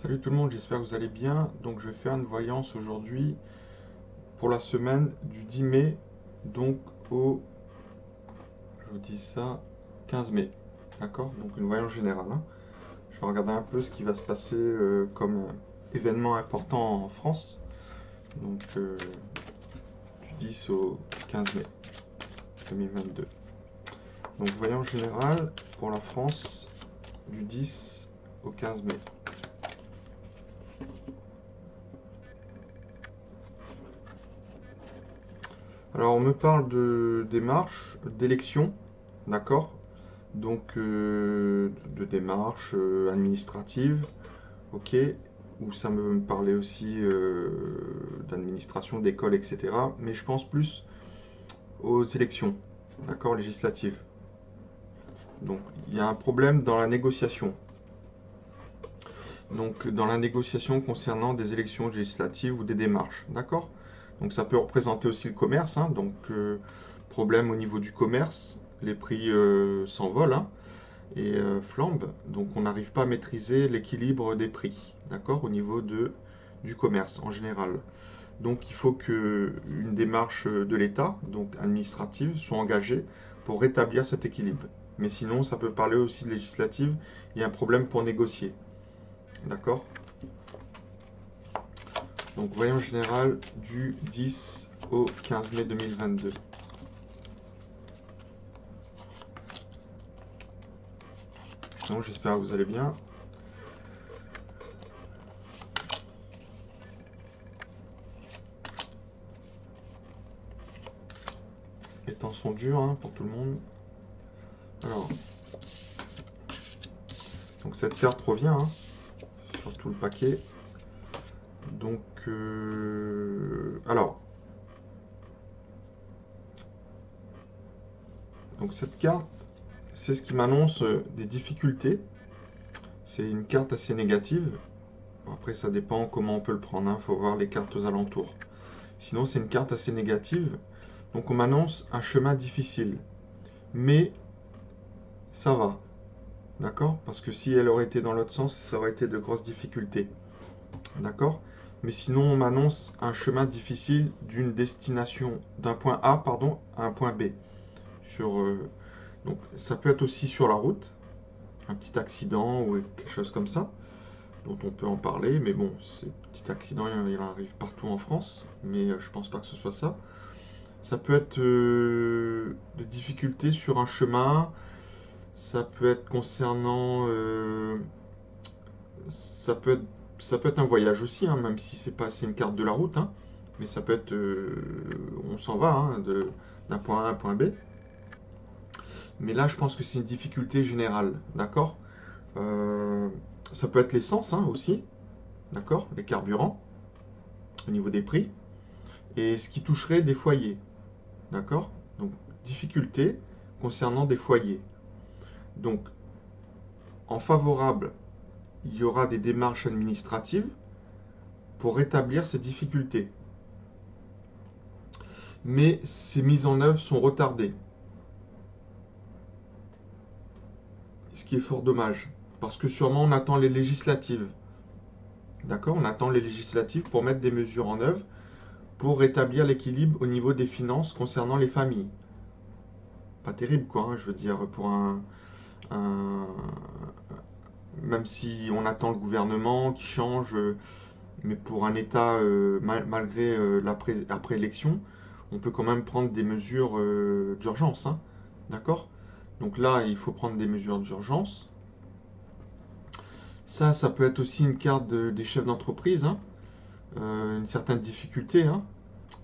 Salut tout le monde, j'espère que vous allez bien. Donc je vais faire une voyance aujourd'hui pour la semaine du 10 mai, donc au, je vous dis ça, 15 mai. D'accord? Donc une voyance générale, hein. Je vais regarder un peu ce qui va se passer comme événement important en France. Donc du 10 au 15 mai 2022. Donc voyance générale pour la France du 10 au 15 mai. Alors, on me parle de démarches, d'élections, d'accord? Donc, de démarches administratives, ok? Ou ça me parlait aussi d'administration, d'école, etc. Mais je pense plus aux élections, d'accord, législatives. Donc, il y a un problème dans la négociation. Donc, dans la négociation concernant des élections législatives ou des démarches, d'accord? Donc, ça peut représenter aussi le commerce, hein. Donc, problème au niveau du commerce, les prix s'envolent, hein, et flambent. Donc, on n'arrive pas à maîtriser l'équilibre des prix, d'accord, au niveau du commerce en général. Donc, il faut que une démarche de l'État, donc administrative, soit engagée pour rétablir cet équilibre. Mais sinon, ça peut parler aussi de législative. Il y a un problème pour négocier. D'accord? Donc voyons général du 10 au 15 mai 2022. Donc j'espère que vous allez bien. Les temps sont durs, hein, pour tout le monde. Alors, donc cette carte revient, hein, sur tout le paquet. Donc, alors, donc cette carte, c'est ce qui m'annonce des difficultés. C'est une carte assez négative. Après, ça dépend comment on peut le prendre, hein. Faut voir les cartes aux alentours. Sinon, c'est une carte assez négative. Donc, on m'annonce un chemin difficile. Mais ça va. D'accord? Parce que si elle aurait été dans l'autre sens, ça aurait été de grosses difficultés. D'accord? Mais sinon, on m'annonce un chemin difficile d'une destination, d'un point A, pardon, à un point B. Sur, donc, ça peut être aussi sur la route, un petit accident ou quelque chose comme ça, dont on peut en parler. Mais bon, ces petits accidents, il en arrive partout en France, mais je pense pas que ce soit ça. Ça peut être des difficultés sur un chemin. Ça peut être concernant ça peut être, ça peut être un voyage aussi, hein, même si c'est une carte de la route, hein, mais ça peut être, on s'en va, hein, d'un point A à un point B. Mais là, je pense que c'est une difficulté générale, d'accord? Euh, Ça peut être l'essence, hein, aussi, d'accord? Les carburants, au niveau des prix, et ce qui toucherait des foyers, d'accord? Donc, difficulté concernant des foyers. Donc, en favorable, il y aura des démarches administratives pour rétablir ces difficultés. Mais ces mises en œuvre sont retardées, ce qui est fort dommage, parce que sûrement on attend les législatives. D'accord? On attend les législatives pour mettre des mesures en œuvre pour rétablir l'équilibre au niveau des finances concernant les familles. Pas terrible, quoi, hein, je veux dire, pour un- même si on attend le gouvernement qui change, mais pour un État, malgré après élection, on peut quand même prendre des mesures d'urgence, hein. D'accord? Donc là, il faut prendre des mesures d'urgence. Ça peut être aussi une carte des chefs d'entreprise, hein, une certaine difficulté, hein.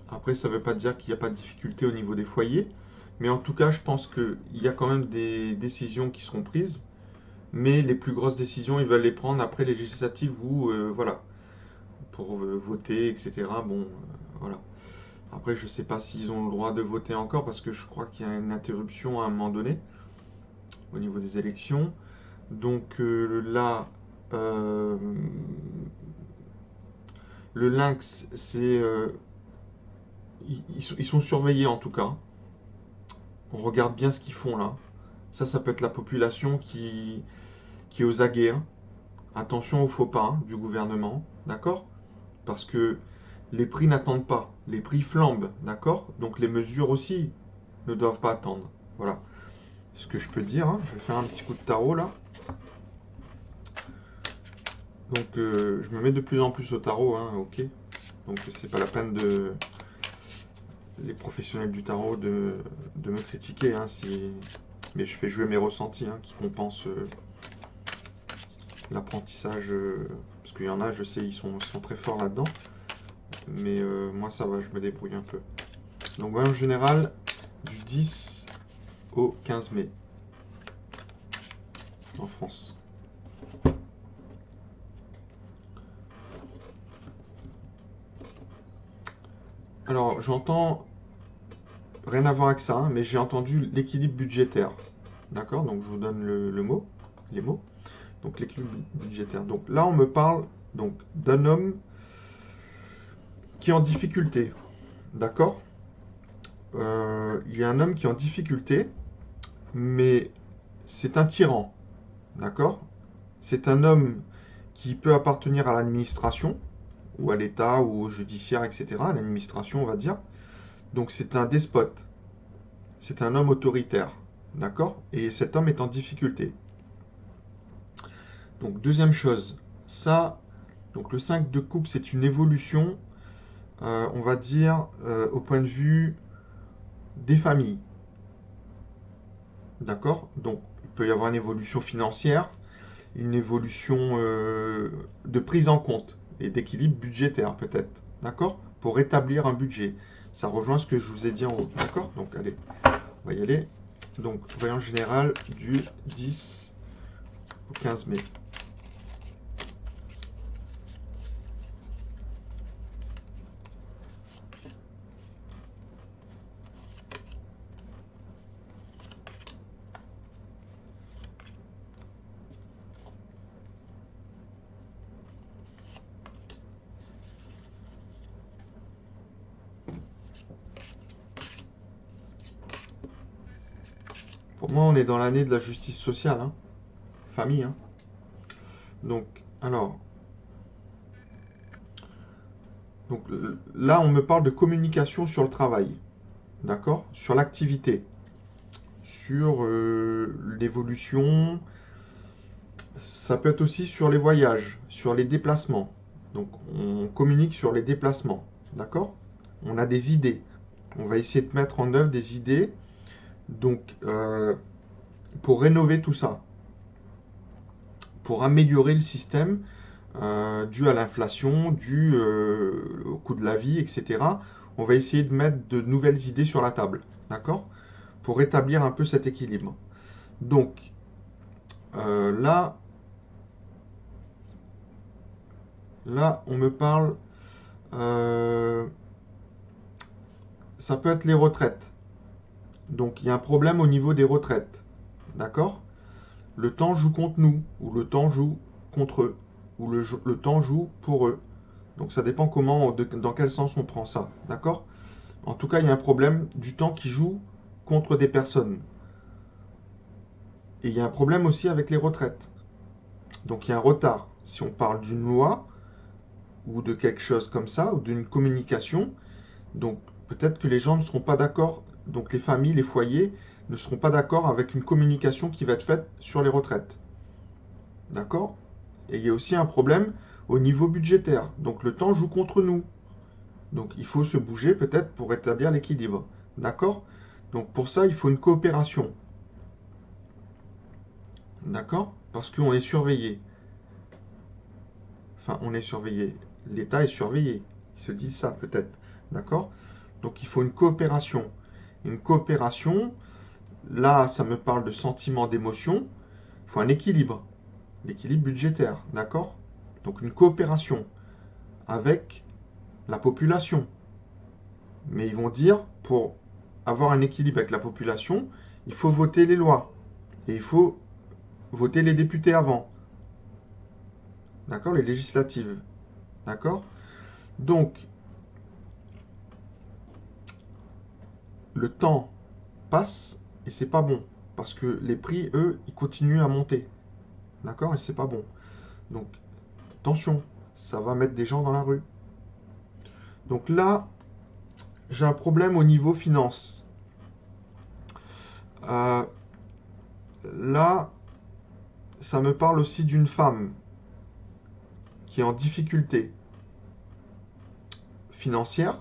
Après, ça ne veut pas dire qu'il n'y a pas de difficulté au niveau des foyers, mais en tout cas, je pense qu'il y a quand même des décisions qui seront prises, mais les plus grosses décisions, ils veulent les prendre après les législatives ou voilà, pour voter, etc. Bon, voilà. Après, je ne sais pas s'ils ont le droit de voter encore, parce que je crois qu'il y a une interruption à un moment donné au niveau des élections. Donc là, euh, le lynx, c'est ils sont surveillés en tout cas. On regarde bien ce qu'ils font là. Ça peut être la population qui est aux aguets, hein, attention aux faux pas hein, du gouvernement, d'accord? Parce que les prix n'attendent pas, les prix flambent, d'accord? Donc les mesures aussi ne doivent pas attendre. Voilà ce que je peux dire. Hein. Je vais faire un petit coup de tarot là. Donc je me mets de plus en plus au tarot, hein, ok. Donc c'est pas la peine de les professionnels du tarot de me critiquer, hein, si... mais je fais jouer mes ressentis hein, qui compensent l'apprentissage, parce qu'il y en a, je sais, ils sont très forts là-dedans, mais moi ça va, je me débrouille un peu. Donc voyons général du 10 au 15 mai en France. Alors j'entends rien à voir avec ça, hein, mais j'ai entendu l'équilibre budgétaire. D'accord? Donc je vous donne le mot, les mots. Donc l'équilibre budgétaire. Donc là on me parle donc d'un homme qui est en difficulté. D'accord? Il y a un homme qui est en difficulté, mais c'est un tyran. D'accord? C'est un homme qui peut appartenir à l'administration, ou à l'État, ou au judiciaire, etc. À l'administration, on va dire. Donc c'est un despote. C'est un homme autoritaire. D'accord? Et cet homme est en difficulté. Donc deuxième chose, ça, donc le 5 de coupe, c'est une évolution, on va dire, au point de vue des familles. D'accord? Donc il peut y avoir une évolution financière, une évolution de prise en compte et d'équilibre budgétaire peut-être. D'accord? Pour rétablir un budget. Ça rejoint ce que je vous ai dit en haut. D'accord? Donc allez, on va y aller. Donc voyant général du 10 au 15 mai. Pour moi, on est dans l'année de la justice sociale, hein. Famille. Hein. Donc, alors, donc là, on me parle de communication sur le travail, d'accord? Sur l'activité, sur l'évolution. Ça peut être aussi sur les voyages, sur les déplacements. Donc, on communique sur les déplacements, d'accord? On a des idées. On va essayer de mettre en œuvre des idées, donc pour rénover tout ça, pour améliorer le système dû à l'inflation, dû au coût de la vie, etc. On va essayer de mettre de nouvelles idées sur la table, d'accord? Pour rétablir un peu cet équilibre. Donc, là, on me parle, ça peut être les retraites. Donc, il y a un problème au niveau des retraites, d'accord? Le temps joue contre nous, ou le temps joue contre eux, ou le temps joue pour eux. Donc ça dépend comment, dans quel sens on prend ça, d'accord? En tout cas, il y a un problème du temps qui joue contre des personnes. Et il y a un problème aussi avec les retraites. Donc il y a un retard. Si on parle d'une loi, ou de quelque chose comme ça, ou d'une communication, donc peut-être que les gens ne seront pas d'accord, donc les familles, les foyers, ne seront pas d'accord avec une communication qui va être faite sur les retraites. D'accord? Et il y a aussi un problème au niveau budgétaire. Donc le temps joue contre nous. Donc il faut se bouger peut-être pour rétablir l'équilibre. D'accord? Donc pour ça, il faut une coopération. D'accord? Parce qu'on est surveillé. Enfin, on est surveillé. L'État est surveillé. Ils se disent ça peut-être. D'accord? Donc il faut une coopération. Une coopération, là, ça me parle de sentiment, d'émotion. Il faut un équilibre. L'équilibre budgétaire. D'accord? Donc une coopération avec la population. Mais ils vont dire, pour avoir un équilibre avec la population, il faut voter les lois. Et il faut voter les députés avant. D'accord? Les législatives. D'accord? Donc, le temps passe et c'est pas bon. Parce que les prix, eux, ils continuent à monter. D'accord? Et c'est pas bon. Donc, attention, ça va mettre des gens dans la rue. Donc là, j'ai un problème au niveau finance. Là, ça me parle aussi d'une femme qui est en difficulté financière.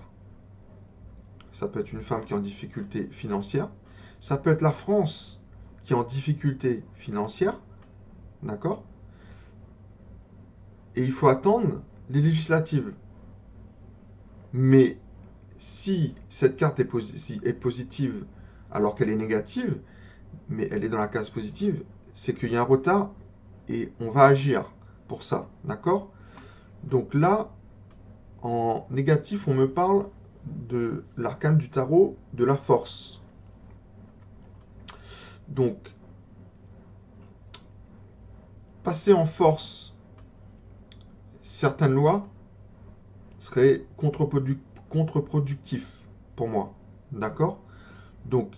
Ça peut être une femme qui est en difficulté financière. Ça peut être la France qui est en difficulté financière. D'accord? Et il faut attendre les législatives. Mais si cette carte est positive alors qu'elle est négative, mais elle est dans la case positive, c'est qu'il y a un retard et on va agir pour ça. D'accord? Donc là, en négatif, on me parle de l'arcane du tarot de la force. Donc, passer en force certaines lois serait contre-productif pour moi. D'accord? Donc,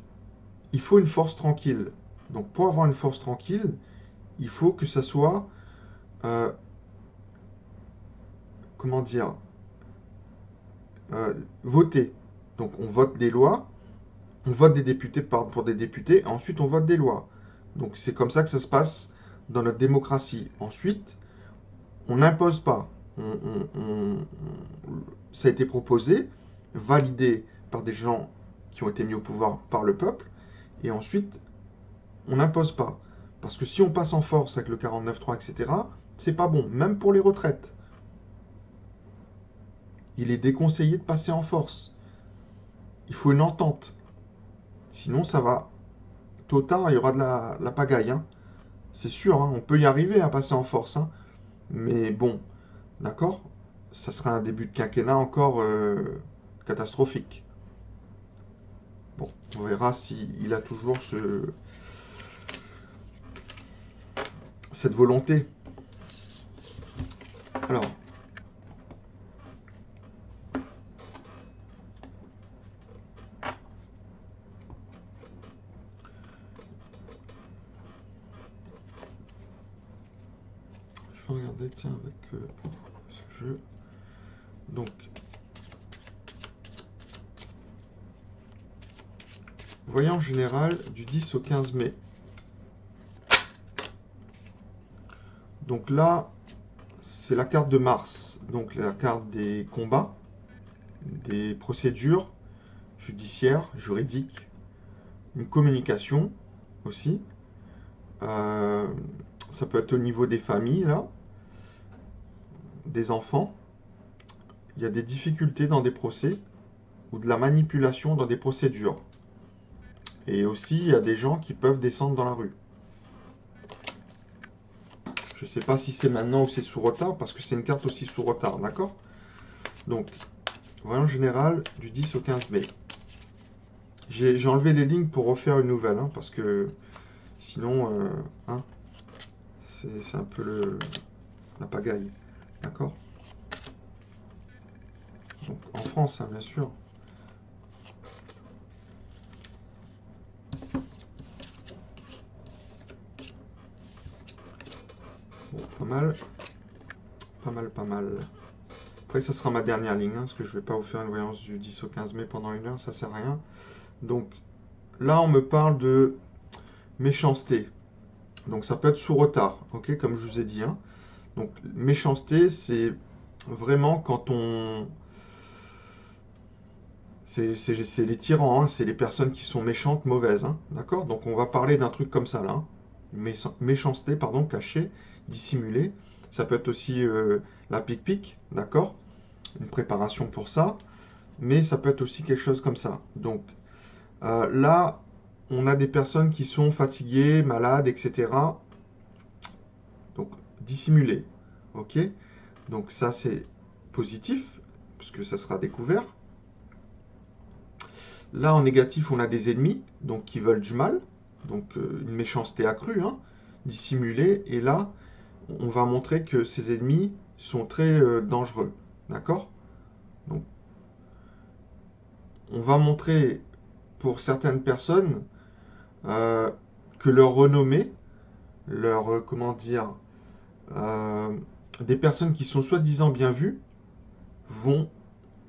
il faut une force tranquille. Donc, pour avoir une force tranquille, il faut que ça soit, comment dire, voté. Donc, on vote des lois, on vote des députés pour des députés, et ensuite on vote des lois. Donc, c'est comme ça que ça se passe dans notre démocratie. Ensuite, on n'impose pas. Ça a été proposé, validé par des gens qui ont été mis au pouvoir par le peuple, et ensuite, on n'impose pas. Parce que si on passe en force avec le 49.3, etc., c'est pas bon, même pour les retraites. Il est déconseillé de passer en force. Il faut une entente. Sinon, ça va. Tôt ou tard, il y aura de la pagaille. Hein. C'est sûr, hein, on peut y arriver à passer en force. Hein. Mais bon, d'accord? Ça sera un début de quinquennat encore catastrophique. Bon, on verra s'il a toujours cette volonté. Alors, je vais regarder, tiens, avec ce jeu. Donc, voyant général du 10 au 15 mai. Donc là, c'est la carte de Mars, donc la carte des combats, des procédures judiciaires, juridiques, une communication aussi. Ça peut être au niveau des familles, là, des enfants. Il y a des difficultés dans des procès ou de la manipulation dans des procédures. Et aussi, il y a des gens qui peuvent descendre dans la rue. Je ne sais pas si c'est maintenant ou c'est sous retard, parce que c'est une carte aussi sous retard, d'accord? Donc, voyons général du 10 au 15 mai. J'ai enlevé les lignes pour refaire une nouvelle, hein, parce que sinon, hein, c'est un peu la pagaille, d'accord? Donc, en France, hein, bien sûr. Bon, pas mal. Pas mal, pas mal. Après, ça sera ma dernière ligne, hein, parce que je ne vais pas vous faire une voyance du 10 au 15 mai pendant une heure, ça sert à rien. Donc, là, on me parle de méchanceté. Donc, ça peut être sous retard, ok, comme je vous ai dit. Hein. Donc, méchanceté, c'est vraiment quand on... C'est les tyrans, hein, c'est les personnes qui sont méchantes, mauvaises, hein, d'accord? Donc, on va parler d'un truc comme ça, là. Hein. Méchanceté, pardon, cachée, dissimulée. Ça peut être aussi la pique-pique, d'accord? Une préparation pour ça. Mais ça peut être aussi quelque chose comme ça. Donc, là, on a des personnes qui sont fatiguées, malades, etc. Donc, dissimulées. Ok? Donc, ça, c'est positif, parce que ça sera découvert. Là, en négatif, on a des ennemis, donc qui veulent du mal. Donc, une méchanceté accrue, hein, dissimulée. Et là, on va montrer que ces ennemis sont très dangereux. D'accord? Donc, on va montrer pour certaines personnes que leur renommée, leur, comment dire, des personnes qui sont soi-disant bien vues vont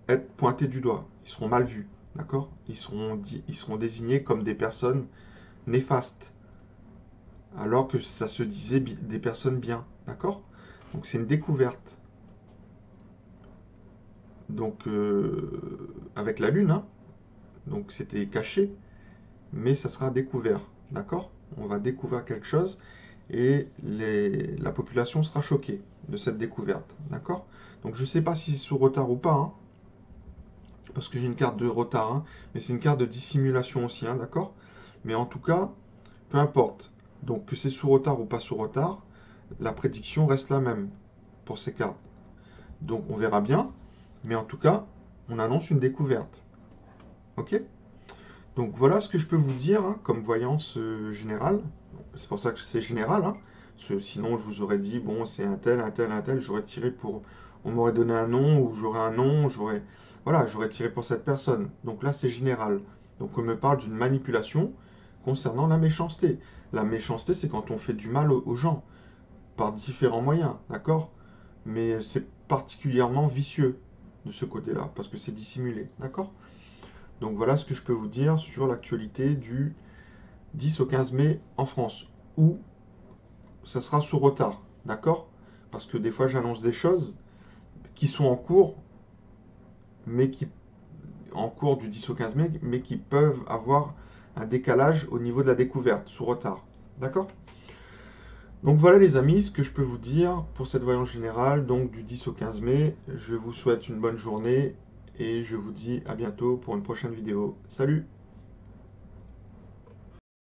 être pointées du doigt. Ils seront mal vus, d'accord? Ils seront désignés comme des personnes néfastes, alors que ça se disait des personnes bien, d'accord? Donc c'est une découverte. Donc avec la Lune, hein, donc c'était caché, mais ça sera découvert, d'accord? On va découvrir quelque chose et la population sera choquée de cette découverte, d'accord? Donc je ne sais pas si c'est sous retard ou pas, hein, parce que j'ai une carte de retard, hein, mais c'est une carte de dissimulation aussi, hein, d'accord? Mais en tout cas, peu importe. Donc que c'est sous retard ou pas sous retard, la prédiction reste la même pour ces cartes. Donc on verra bien, mais en tout cas, on annonce une découverte. Ok? Donc voilà ce que je peux vous dire, hein, comme voyance générale. C'est pour ça que c'est général, hein. Sinon je vous aurais dit, bon, c'est un tel, un tel, un tel, j'aurais tiré pour... On m'aurait donné un nom, ou j'aurais un nom, voilà, j'aurais tiré pour cette personne. Donc là c'est général. Donc on me parle d'une manipulation concernant la méchanceté. La méchanceté, c'est quand on fait du mal aux gens, par différents moyens, d'accord? Mais c'est particulièrement vicieux de ce côté-là, parce que c'est dissimulé, d'accord? Donc voilà ce que je peux vous dire sur l'actualité du 10 au 15 mai en France, où ça sera sous retard, d'accord? Parce que des fois j'annonce des choses qui sont en cours, mais qui en cours du 10 au 15 mai, mais qui peuvent avoir un décalage au niveau de la découverte, sous retard, d'accord? Donc voilà les amis, ce que je peux vous dire pour cette voyance générale, donc du 10 au 15 mai. Je vous souhaite une bonne journée et je vous dis à bientôt pour une prochaine vidéo. Salut!